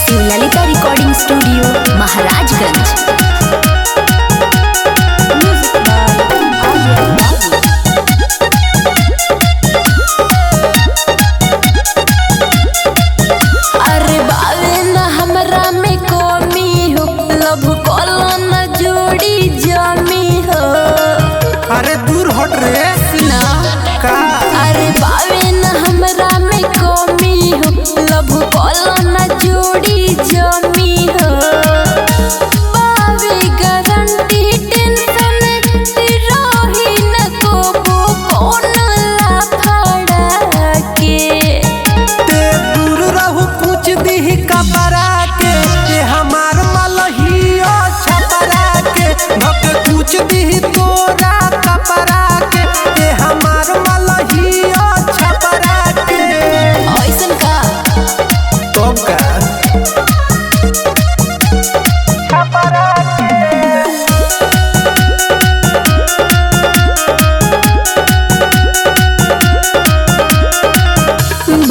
Shivlalita recording studio Maharajganj. अरे बावे न हमरा में कमी हो, लभ कॉलो न जोड़ी जमी हो। अरे दूर हट रे सुना का। अरे बावे न हमरा में कमी हो, लभ कॉलो न जोड़ी जमी हो। बावे गारंटी टेंशन रही न को कौन लाफड़ा के। ते दूर रहू कुछ दी कपड़ा के, ये हमार मलहिया छपरा के। भक कुछ दी तोरा कपड़ा के, ये हमार मलहिया छपरा के। ऐसन का तो का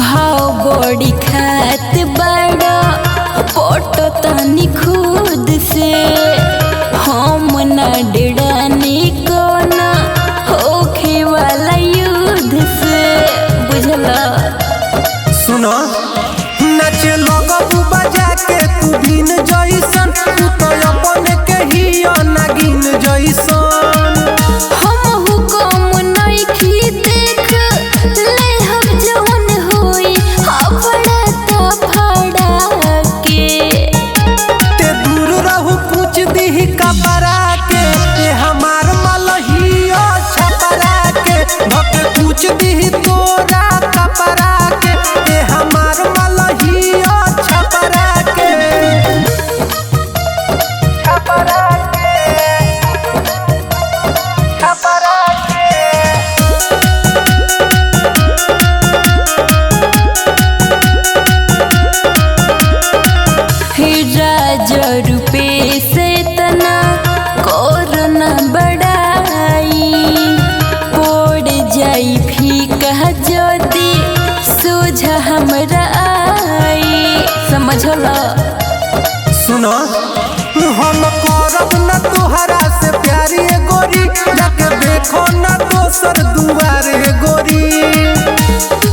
भाव बड़ी खात बड़ा फोटो तनी खुद से। हम न डरानी को न होखे वाला युद्ध से। बुझला सुनो नच लगबू बजा के तू बिन जइसन, तू तो अपन के ही नागिन जइसन। हम हुकम नइखी देख ले हम जवन होई अपड़ा तो फड़ा के। ते दूर रहू कुछ दी कपड़ा के, ये हमार मलहिया छपरा के। भक कुछ दी तोरा कपड़ा के, ये हमार मलहिया छपरा के। छपरा के छपरा के। राजा रूपे से तना कोरोना बढ़ाई। पड़ जाई फीका जदी सोझा हमरा आई। समझला सुनो हम करब न तोहरा से प्यारी गोरी, जाके देखो न दोसर दुआरे गोरी।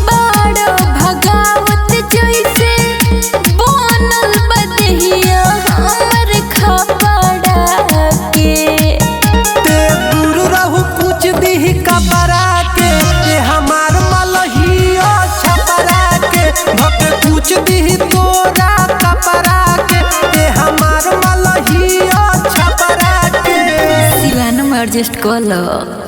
बाड़ो भगावत जैसे बनल बदहिया हमर खपड़ा के। ते दूर रहू कुछ दी कपड़ा के, ये हमार मलहिया छपरा के। भक कुछ दी तोरा कपड़ा के, ये हमार मलहिया छपरा के। सिवान में एडजस्ट कर लो।